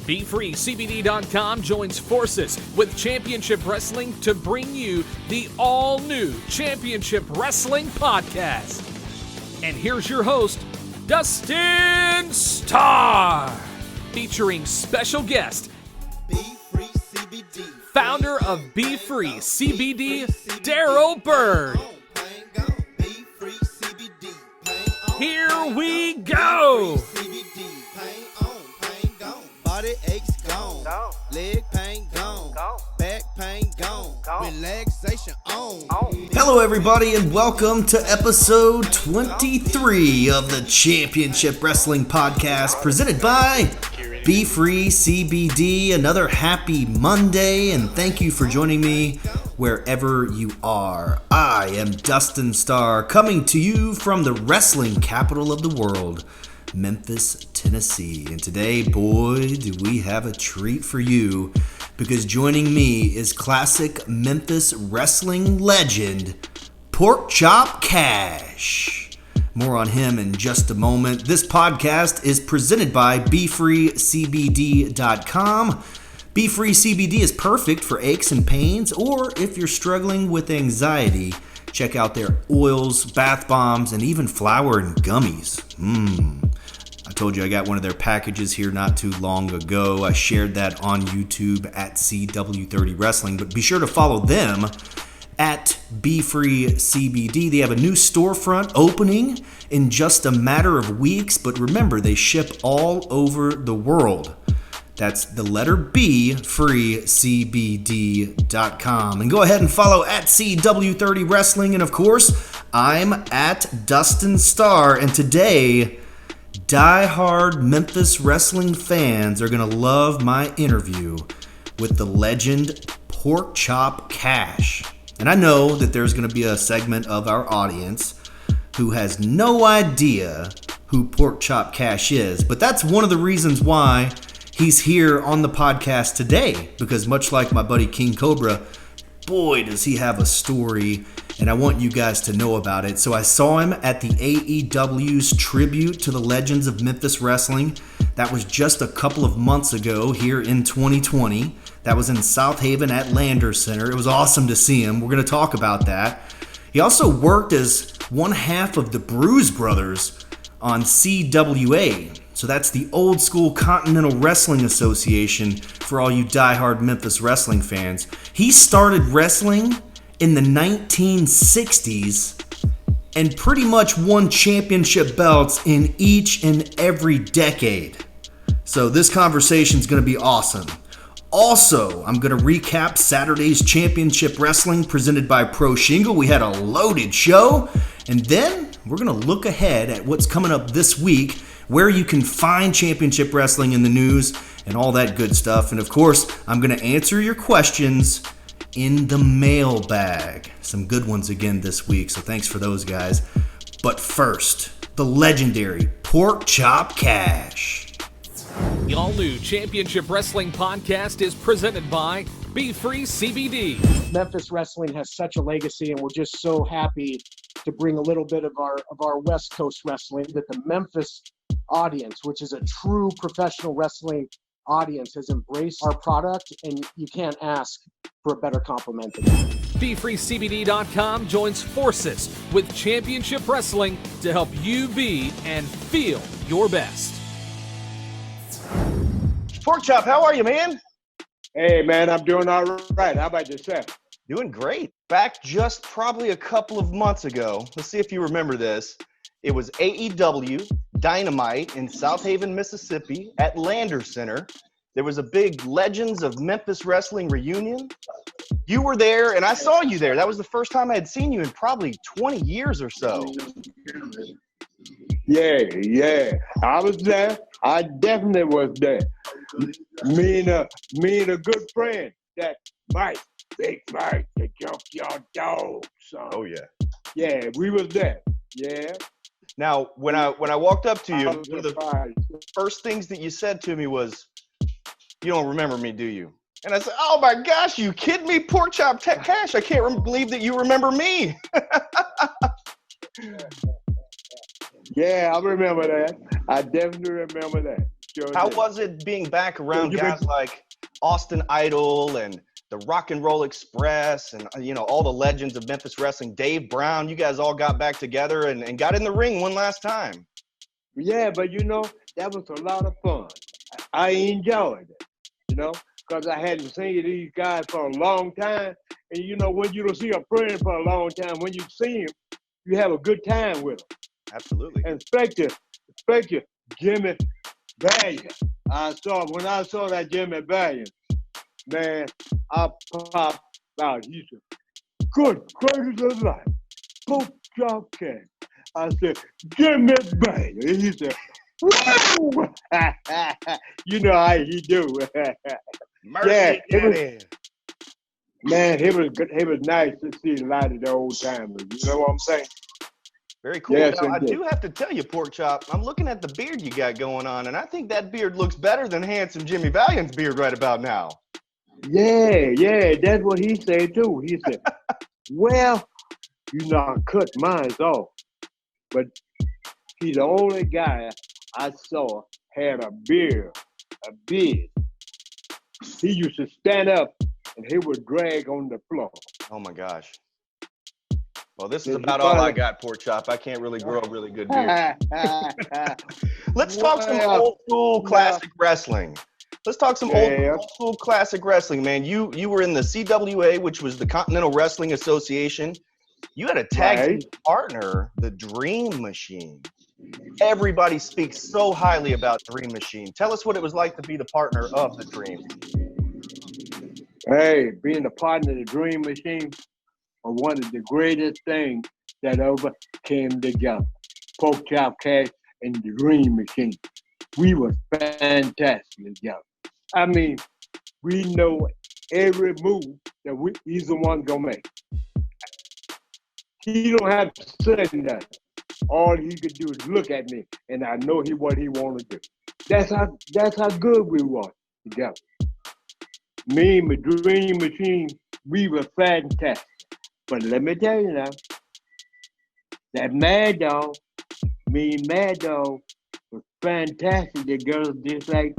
BFreeCBD.com joins forces with Championship Wrestling to bring you the all-new Championship Wrestling podcast. And here's your host, Dustin Starr, featuring special guest, BFree CBD, founder of BFree CBD, Daryl Bird. Here we go! Body aches gone, leg pain gone, back pain gone, relaxation on. Hello everybody and welcome to episode 23 of the Championship Wrestling Podcast presented by BFree CBD. Another happy Monday and thank you for joining me wherever you are. I am Dustin Starr coming to you from the wrestling capital of the world, Memphis, Tennessee. And today, boy, do we have a treat for you, because joining me is classic Memphis wrestling legend, PORKCHOP CASH. More on him in just a moment. This podcast is presented by BFreeCBD.com. BFree CBD is perfect for aches and pains, or if you're struggling with anxiety, check out their oils, bath bombs, and even flour and gummies. I told you I got one of their packages here not too long ago. I shared that on YouTube at CW30 Wrestling, but be sure to follow them at BFree CBD. They have a new storefront opening in just a matter of weeks, but remember, they ship all over the world. That's the letter B, freecbd.com. And go ahead and follow at CW30 Wrestling. And of course, I'm at Dustin Starr. And today, die-hard Memphis wrestling fans are going to love my interview with the legend PORKCHOP CASH. And I know that there's going to be a segment of our audience who has no idea who PORKCHOP CASH is. But that's one of the reasons why he's here on the podcast today, because much like my buddy King Cobra, boy, does he have a story, and I want you guys to know about it. So I saw him at the AEW's tribute to the legends of Memphis wrestling. That was just a couple of months ago here in 2020. That was in South Haven at Lander Center. It was awesome to see him. We're going to talk about that. He also worked as one half of the Bruise Brothers on CWA. So that's the old school Continental Wrestling Association for all you diehard Memphis wrestling fans. He started wrestling in the 1960s and pretty much won championship belts in each and every decade. So this conversation is going to be awesome. Also, I'm going to recap Saturday's Championship Wrestling presented by Pro Shingle. We had a loaded show. And then we're going to look ahead at what's coming up this week, where you can find Championship Wrestling in the news and all that good stuff. And of course, I'm going to answer your questions in the mailbag. Some good ones again this week, so thanks for those guys. But first, the legendary PORKCHOP CASH. The all-new Championship Wrestling podcast is presented by BFree CBD. Memphis wrestling has such a legacy, and we're just so happy to bring a little bit of our West Coast wrestling that the Memphis audience, which is a true professional wrestling audience, has embraced our product, and you can't ask for a better compliment than that. BFreeCBD.com joins forces with Championship Wrestling to help you be and feel your best. PORKCHOP, how are you, man? Hey, man, I'm doing all right. How about yourself? Doing great. Back just probably a couple of months ago, let's see if you remember this. It was AEW Dynamite in South Haven, Mississippi at Lander Center. There was a big Legends of Memphis Wrestling reunion. You were there, and I saw you there. That was the first time I had seen you in probably 20 years or so. Yeah. I was there. I definitely was there. Me and a good friend, that Mike, Big Mike, the Junkyard Dog. So, Oh, yeah. Yeah, we was there. Yeah. Now, when I walked up to you, one of the first things that you said to me was, "You don't remember me, do you?" And I said, "Oh my gosh, you kidding me? PORKCHOP CASH, I can't believe that you remember me." Yeah, I remember that. I definitely remember that. How was it being back around guys like Austin Idol and the Rock and Roll Express and, all the legends of Memphis wrestling? Dave Brown, you guys all got back together and got in the ring one last time. Yeah, but that was a lot of fun. I enjoyed it, because I hadn't seen these guys for a long time. And when you don't see a friend for a long time, when you see him, you have a good time with him. Absolutely. And especially Jimmy Valiant. When I saw that Jimmy Valiant, man, I popped out. He said, good gracious of life, PORKCHOP CASH. I said, Jimmy Valiant. And he said, woo! You know how he do. Mercy, Daddy. Man, it was good. It was nice to see a lot of the old timers. You know what I'm saying? Very cool. Yes, now, I indeed. do have to tell you, Porkchop, I'm looking at the beard you got going on, and I think that beard looks better than handsome Jimmy Valiant's beard right about now. Yeah, that's what he said too. He said, well, I cut mine off. But he's the only guy I saw had a beard. He used to stand up and he would drag on the floor. Oh my gosh. Well, this is about all I got, Porkchop. I can't really grow a really good beard. Let's talk some old school classic wrestling. Let's talk some old school classic wrestling, man. You were in the CWA, which was the Continental Wrestling Association. You had a tag team partner, the Dream Machine. Everybody speaks so highly about Dream Machine. Tell us what it was like to be the partner of the Dream. Hey, being a partner of the Dream Machine was one of the greatest things that ever came together. PORKCHOP CASH and the Dream Machine. We were fantastic together. I mean, we know every move that he's the one gonna make. He don't have to say nothing. All he could do is look at me, and I know what he want to do. That's how good we were together. Me and the Dream Machine, we were fantastic. But let me tell you now, that Maddog, me and Maddog was fantastic together, just like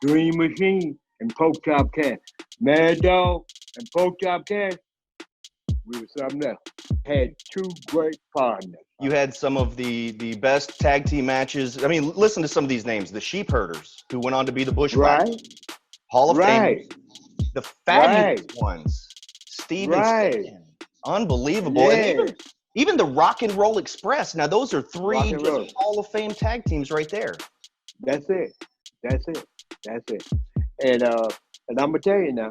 Dream Machine and PORKCHOP CASH. Maddog and PORKCHOP CASH, we were something else. Had two great partners. You had some of the best tag team matches. I mean, listen to some of these names. The Sheephearders, who went on to be the Bushwhackers. Hall of Fame. The fabulous ones. Steven Stan. Unbelievable. Yeah. And even the Rock and Roll Express. Now, those are three just Hall of Fame tag teams right there. That's it. And I'm going to tell you now,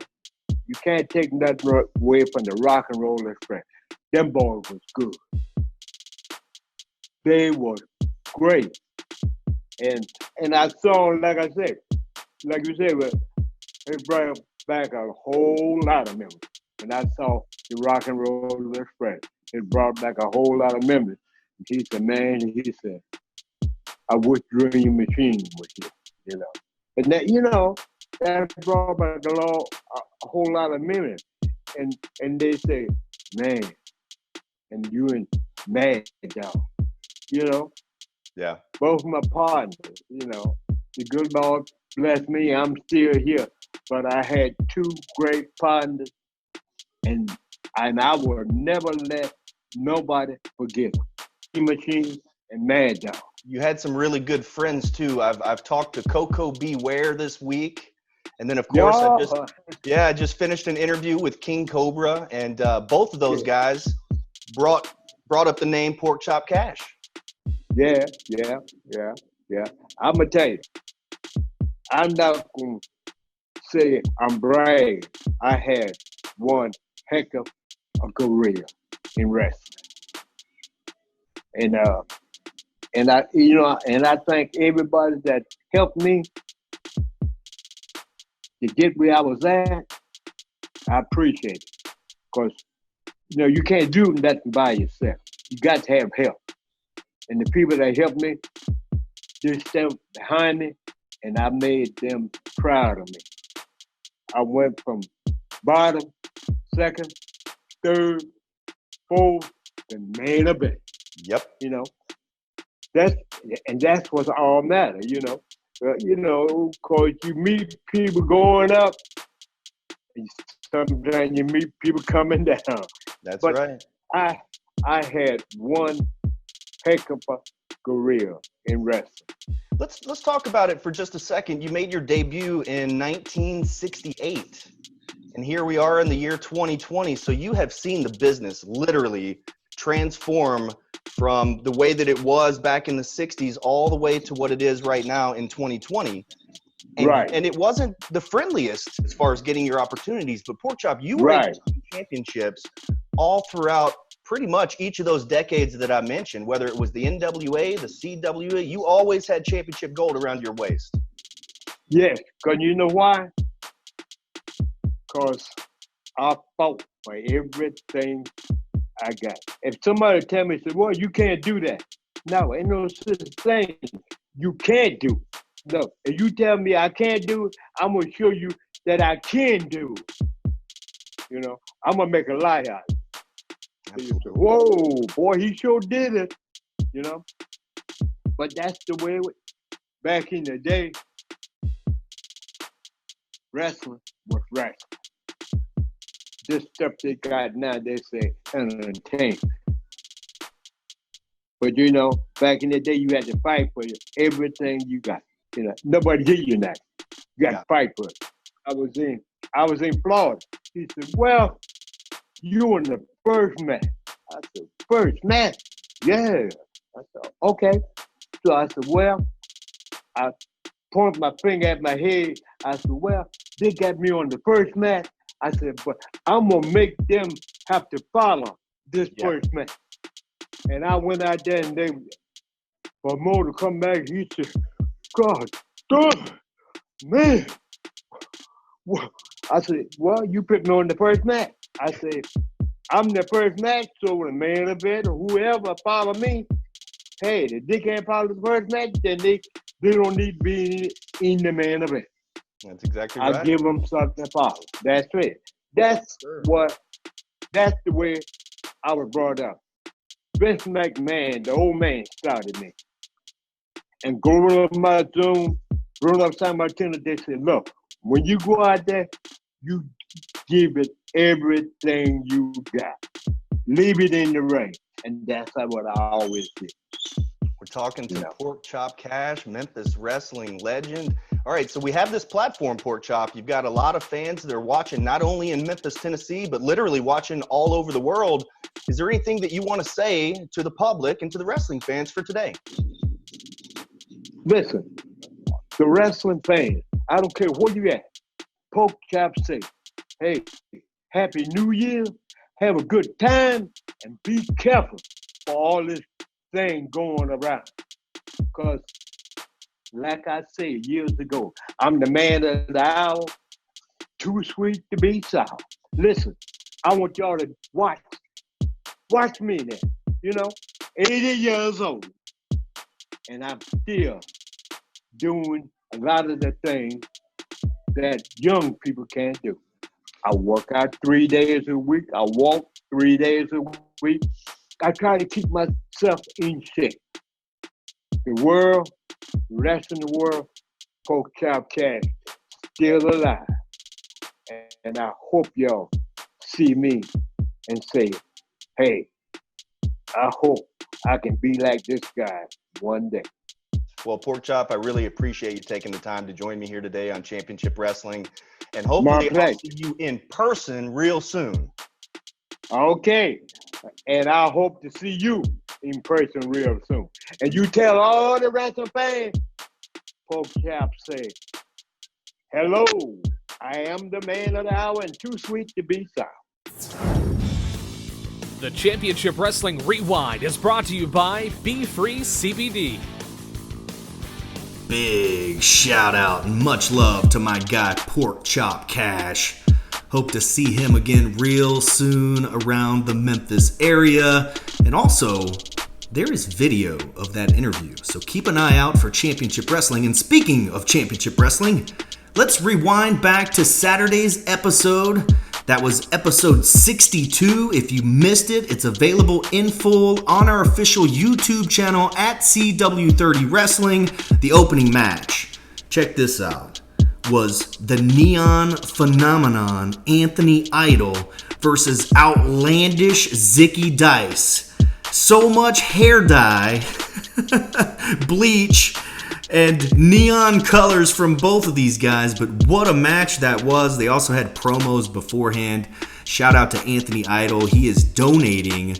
you can't take nothing away from the Rock and Roll Express. Them boys was good. They were great. And I saw, like you said, it brought back a whole lot of memories. When I saw the Rock and Roll Express, it brought back a whole lot of memories. He said, man, I wish Dream Machine was here, And that, that brought back a whole lot of memories. And they say, man, and you and Mad Dog, Yeah. both my partners, The good Lord bless me, I'm still here. But I had two great partners, and I will never let nobody forget them. Dream Machine and Mad Dog. You had some really good friends too. I've talked to Coco Beware this week. And then, of course, I just finished an interview with King Cobra, and both of those guys brought up the name PORKCHOP CASH. Yeah. I'm going to tell you, I'm not going to say I'm brave. I had one heck of a career in wrestling. And I thank everybody that helped me to get where I was at. I appreciate it. Because, you can't do nothing by yourself. You got to have help. And the people that helped me, they stepped behind me, and I made them proud of me. I went from bottom, second, third, fourth, and main event. Yep. That's what all matters, You know, because you meet people going up, and sometimes you meet people coming down. That's But right. I had one heck of a career in wrestling. Let's talk about it for just a second. You made your debut in 1968, and here we are in the year 2020. So you have seen the business literally transform from the way that it was back in the 60s all the way to what it is right now in 2020. And, Right. And it wasn't the friendliest as far as getting your opportunities, but Pork you were Right. in championships all throughout pretty much each of those decades that I mentioned, whether it was the NWA, the CWA, you always had championship gold around your waist. Yes, because you know why? Because I fought for everything I got. If somebody tell me, say, well, you can't do that. No, ain't no such thing you can't do. No, if you tell me I can't do it, I'm going to show you that I can do it. You know, I'm going to make a lie out of it. So you say, whoa, boy, he sure did it. You know? But that's the way it was. Back in the day, wrestling was wrestling. This stuff they got now, they say entertainment. But you know, back in the day, you had to fight for everything you got. You know, nobody give you that. You got to fight for it. I was in Florida. He said, "Well, you in the first match." I said, "First match?" Yeah. I said, "Okay." So I said, "Well," I pointed my finger at my head. I said, "Well, they got me on the first match." I said, "But I'm gonna make them have to follow this first match." And I went out there and for Mo to come back, he said, "God, man." I said, "Well, you put me on the first match." I said, "I'm the first match, so the man event or whoever follow me, hey, if they can't follow the first match, then they don't need to be in the main event." That's exactly right. I give them something to follow. That's it. That's the way I was brought up. Vince McMahon, the old man, started me. And growing up my Zoom, growing up San Martino, they said, "Look, when you go out there, you give it everything you got. Leave it in the ring." And that's what I always did. We're talking to PORKCHOP CASH, Memphis wrestling legend. All right, so we have this platform, PORKCHOP. You've got a lot of fans that are watching not only in Memphis, Tennessee, but literally watching all over the world. Is there anything that you want to say to the public and to the wrestling fans for today? Listen, the wrestling fans, I don't care where you at. PORKCHOP say, hey, Happy New Year, have a good time, and be careful for all this thing going around. Because, like I said years ago, I'm the man of the hour, too sweet to be sour. Listen, I want y'all to watch me now. You know, 80 years old, and I'm still doing a lot of the things that young people can't do. I work out 3 days a week. I walk 3 days a week. I try to keep myself in shape. The world, the rest of the world, PORKCHOP CASH, still alive. And I hope y'all see me and say, hey, I hope I can be like this guy one day. Well, PORKCHOP, I really appreciate you taking the time to join me here today on Championship Wrestling. And hopefully I'll see you in person real soon. Okay. And I hope to see you in person real soon. And you tell all the wrestling fans, PORKCHOP say, hello, I am the man of the hour and too sweet to be sour. The Championship Wrestling Rewind is brought to you by BFree CBD. Big shout out and much love to my guy PORKCHOP CASH. Hope to see him again real soon around the Memphis area. And also, there is video of that interview, so keep an eye out for Championship Wrestling. And speaking of Championship Wrestling, let's rewind back to Saturday's episode. That was episode 62. If you missed it, it's available in full on our official YouTube channel at CW30 Wrestling, the opening match. check this out, was the neon phenomenon Anthony Idol versus outlandish Zicky Dice. So much hair dye, bleach, and neon colors from both of these guys, but what a match that was. They also had promos beforehand. Shout out to Anthony Idol. He is donating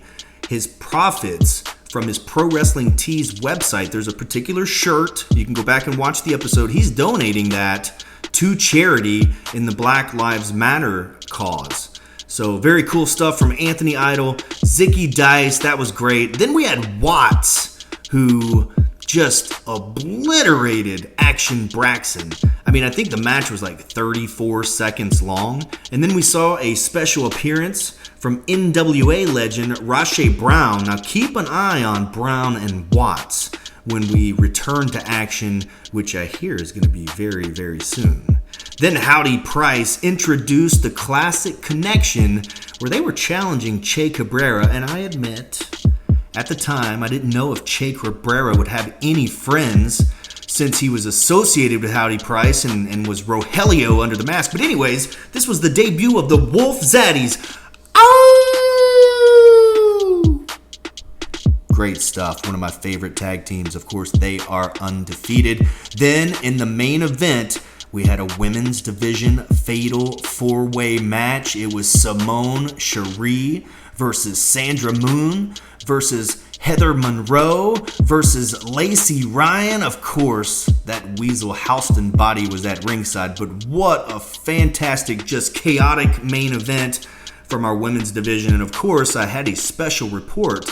his profits from his Pro Wrestling Tees website. There's a particular shirt. You can go back and watch the episode. He's donating that to charity in the Black Lives Matter cause. So very cool stuff from Anthony Idol. Zicky Dice, that was great. Then we had Watts, who just obliterated Action Braxton. I mean, I think the match was like 34 seconds long. And then we saw a special appearance from NWA legend Rashay Brown. Now keep an eye on Brown and Watts when we return to action, which I hear is going to be very, very soon. Then Howdy Price introduced the Classic Connection, where they were challenging Che Cabrera, and I admit, at the time, I didn't know if Che Cabrera would have any friends since he was associated with Howdy Price and was Rogelio under the mask. But anyways, this was the debut of the Wolf Zaddies. Oh! Great stuff. One of my favorite tag teams. Of course, they are undefeated. Then in the main event, we had a women's division fatal four-way match. It was Simone Cherie versus Sandra Moon versus Heather Monroe versus Lacey Ryan. Of course, that Weasel Houston body was at ringside, but what a fantastic, just chaotic main event from our women's division. And of course, I had a special report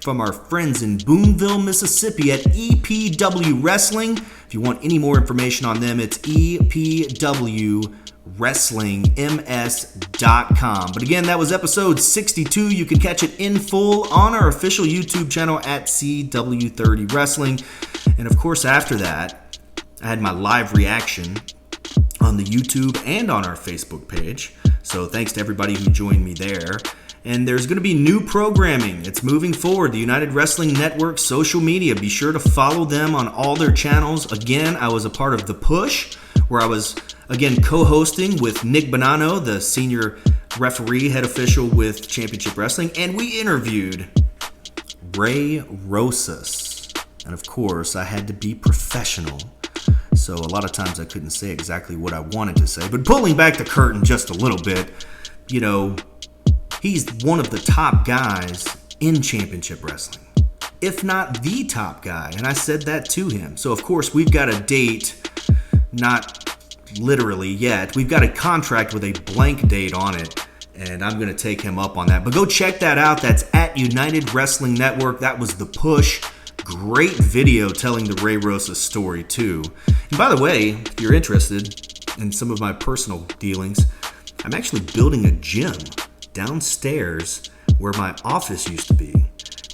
from our friends in Boonville, Mississippi at EPW Wrestling. If you want any more information on them, it's EPWWrestlingMS.com. But again, that was episode 62. You can catch it in full on our official YouTube channel at CW30 Wrestling. And of course, after that, I had my live reaction on the YouTube and on our Facebook page. So thanks to everybody who joined me there. And there's going to be new programming. It's moving forward. The United Wrestling Network social media. Be sure to follow them on all their channels. Again, I was a part of The Push, where I was, again, co-hosting with Nick Bonanno, the senior referee, head official with Championship Wrestling. And we interviewed Ray Rosas. And of course, I had to be professional. So a lot of times I couldn't say exactly what I wanted to say. But pulling back the curtain just a little bit, you know, he's one of the top guys in Championship Wrestling, if not the top guy, and I said that to him. So, of course, we've got a date, not literally yet. We've got a contract with a blank date on it, and I'm going to take him up on that. But go check that out. That's at United Wrestling Network. That was The Push. Great video telling the Ray Rosas story, too. And by the way, if you're interested in some of my personal dealings, I'm actually building a gym downstairs where my office used to be,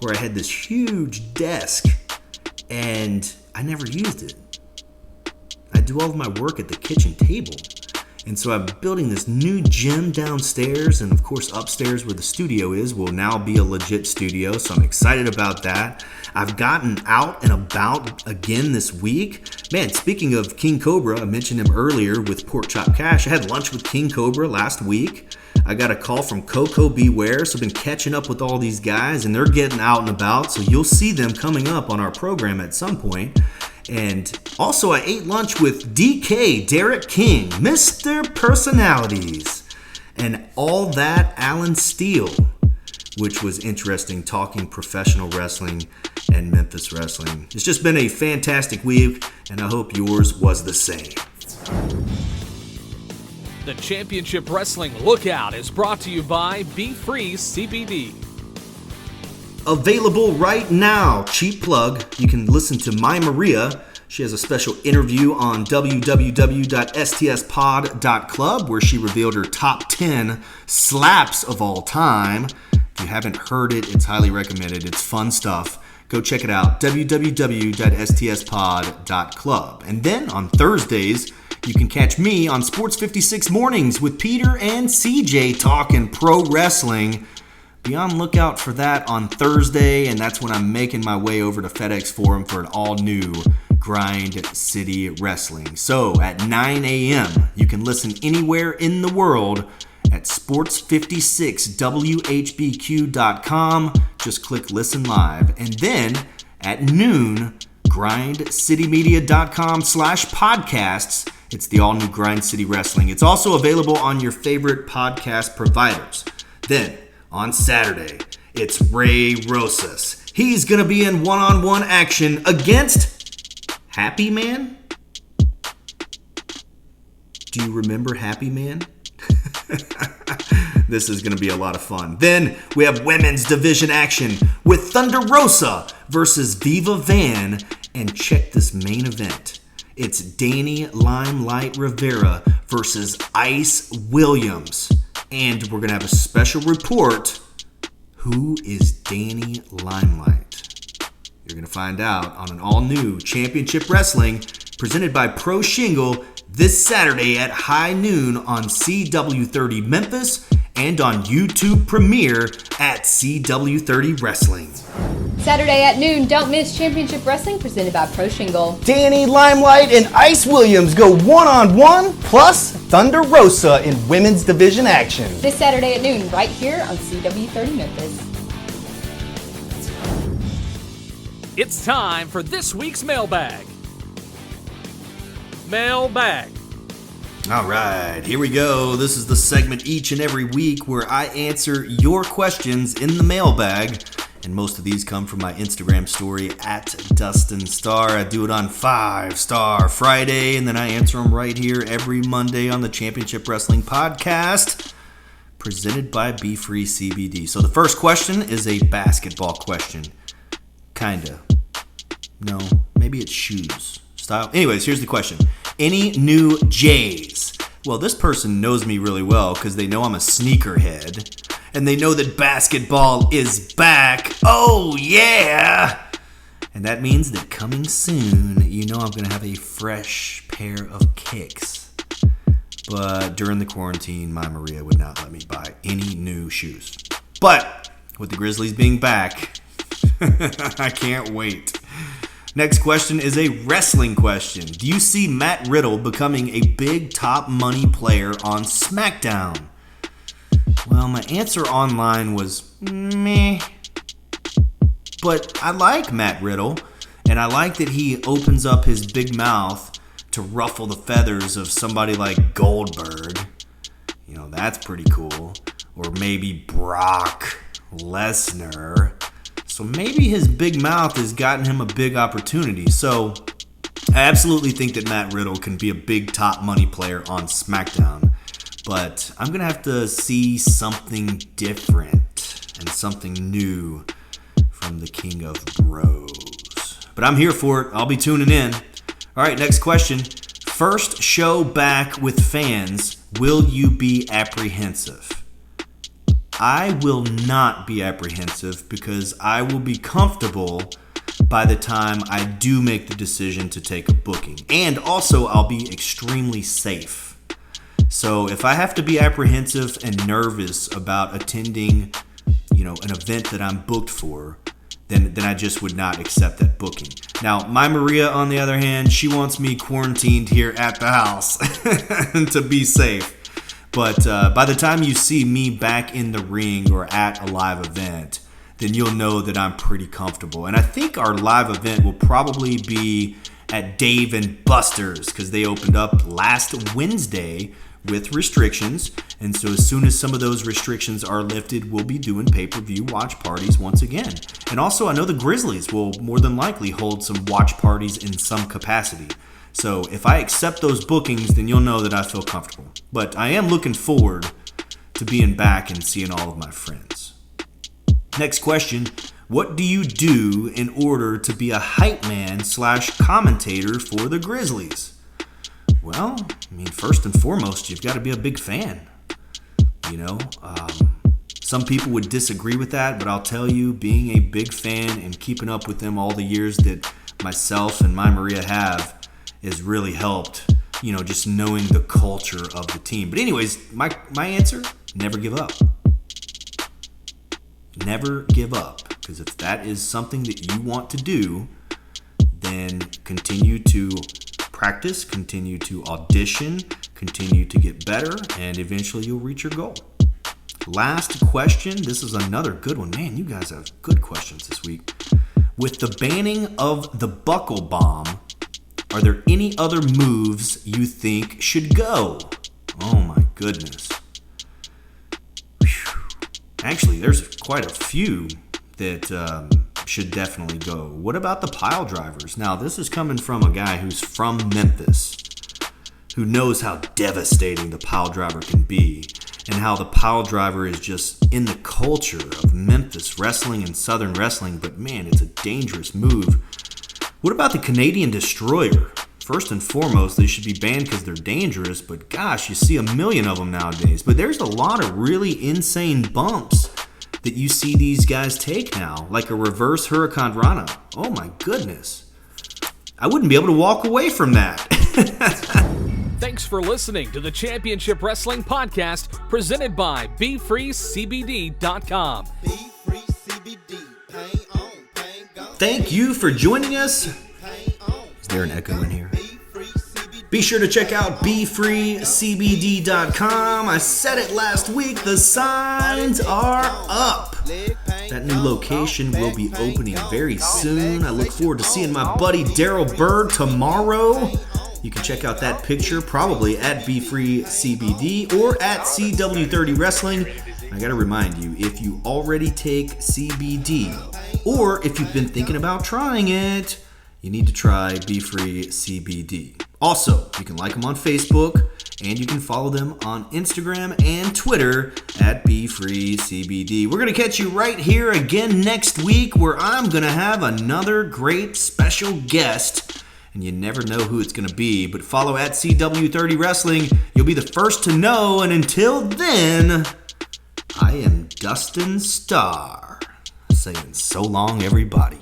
where I had this huge desk and I never used it. I do all of my work at the kitchen table. And so I'm building this new gym downstairs, and of course upstairs where the studio is will now be a legit studio, so I'm excited about that. I've gotten out and about again this week. Man, speaking of King Cobra, I mentioned him earlier with PORKCHOP CASH. I had lunch with King Cobra last week. I got a call from Coco Beware, so I've been catching up with all these guys, and they're getting out and about, so you'll see them coming up on our program at some point. And also I ate lunch with DK, Derek King, Mr. Personalities, and all that Alan Steele, which was interesting, talking professional wrestling and Memphis wrestling. It's just been a fantastic week, and I hope yours was the same. The Championship Wrestling Lookout is brought to you by BFree CBD. Available right now. Cheap plug. You can listen to My Maria. She has a special interview on www.stspod.club where she revealed her top 10 slaps of all time. If you haven't heard it, it's highly recommended. It's fun stuff. Go check it out. www.stspod.club. And then on Thursdays, you can catch me on Sports 56 Mornings with Peter and CJ talking pro wrestling. Be on lookout for that on Thursday, and that's when I'm making my way over to FedEx Forum for an all-new Grind City Wrestling. So at 9 a.m., you can listen anywhere in the world at sports56whbq.com. Just click listen live. And then at noon, grindcitymedia.com/podcasts. It's the all-new Grind City Wrestling. It's also available on your favorite podcast providers. Then, on Saturday, it's Ray Rosas. He's going to be in one-on-one action against Happy Man? Do you remember Happy Man? This is going to be a lot of fun. Then we have women's division action with Thunder Rosa versus Viva Van. And check this main event. It's Danny Limelight Rivera versus Ice Williams. And we're going to have a special report. Who is Danny Limelight? You're going to find out on an all-new Championship Wrestling presented by Pro Shingle this Saturday at high noon on CW30 Memphis and on YouTube premiere at CW30 Wrestling. Saturday at noon, don't miss Championship Wrestling presented by Pro Shingle. Danny Limelight and Ice Williams go one-on-one, plus Thunder Rosa in women's division action. This Saturday at noon, right here on CW30 Memphis. It's time for this week's Mailbag. Mailbag. All right, here we go. This is the segment each and every week where I answer your questions in the mailbag. And most of these come from my Instagram story at Dustin Starr. I do it on 5 Star Friday, and then I answer them right here every Monday on the Championship Wrestling Podcast, presented by BFree CBD. So the first question is a basketball question. Kinda. No, maybe it's shoes. Style. Anyways, here's the question. Any new J's? Well, this person knows me really well because they know I'm a sneakerhead. And they know that basketball is back. Oh, yeah! And that means that coming soon, you know I'm going to have a fresh pair of kicks. But during the quarantine, my Maria would not let me buy any new shoes. But with the Grizzlies being back, I can't wait. Next question is a wrestling question. Do you see Matt Riddle becoming a big top money player on SmackDown? Well, my answer online was meh. But I like Matt Riddle, and I like that he opens up his big mouth to ruffle the feathers of somebody like Goldberg. You know, that's pretty cool. Or maybe Brock Lesnar. So maybe his big mouth has gotten him a big opportunity. So I absolutely think that Matt Riddle can be a big top money player on SmackDown. But I'm going to have to see something different and something new from the King of Bros. But I'm here for it. I'll be tuning in. All right, next question. First show back with fans. Will you be apprehensive? I will not be apprehensive because I will be comfortable by the time I do make the decision to take a booking. And also, I'll be extremely safe. So if I have to be apprehensive and nervous about attending, an event that I'm booked for, then I just would not accept that booking. Now, my Maria, on the other hand, she wants me quarantined here at the house to be safe. But by the time you see me back in the ring or at a live event, then you'll know that I'm pretty comfortable. And I think our live event will probably be at Dave and Buster's because they opened up last Wednesday with restrictions. And so as soon as some of those restrictions are lifted, we'll be doing pay-per-view watch parties once again. And also, I know the Grizzlies will more than likely hold some watch parties in some capacity. So if I accept those bookings, then you'll know that I feel comfortable. But I am looking forward to being back and seeing all of my friends. Next question. What do you do in order to be a hype man / commentator for the Grizzlies? Well, first and foremost, you've got to be a big fan. Some people would disagree with that, but I'll tell you, being a big fan and keeping up with them all the years that myself and my Maria have has really helped, just knowing the culture of the team. But anyways, my answer, never give up. Never give up, because if that is something that you want to do, then continue to practice, continue to audition, continue to get better, and eventually you'll reach your goal. Last question. This is another good one. Man, you guys have good questions this week. With the banning of the buckle bomb, are there any other moves you think should go? Oh my goodness. Whew. Actually, there's quite a few that should definitely go. What about the pile drivers? Now, this is coming from a guy who's from Memphis, who knows how devastating the pile driver can be, and how the pile driver is just in the culture of Memphis wrestling and Southern wrestling, but man, it's a dangerous move. What about the Canadian Destroyer? First and foremost, they should be banned because they're dangerous, but gosh, you see a million of them nowadays. But there's a lot of really insane bumps that you see these guys take now, like a reverse Hurricane Rana. Oh my goodness. I wouldn't be able to walk away from that. Thanks for listening to the Championship Wrestling Podcast presented by BFreeCBD.com. BFree CBD, pain on, pain gone. Thank you for joining us. Pain on. Is there an echo in here? BFree CBD. Be sure to check out BFreeCBD.com. I said it last week, the signs are up. That new location will be opening very soon. I look forward to seeing my buddy Daryl Bird tomorrow. You can check out that picture probably at BFreeCBD or at CW30 Wrestling. I gotta remind you, if you already take CBD, or if you've been thinking about trying it, you need to try BFree CBD. Also, you can like them on Facebook, and you can follow them on Instagram and Twitter at BFree CBD. We're going to catch you right here again next week, where I'm going to have another great special guest, and you never know who it's going to be, but follow at CW30 Wrestling. You'll be the first to know, and until then, I am Dustin Starr, saying so long, everybody.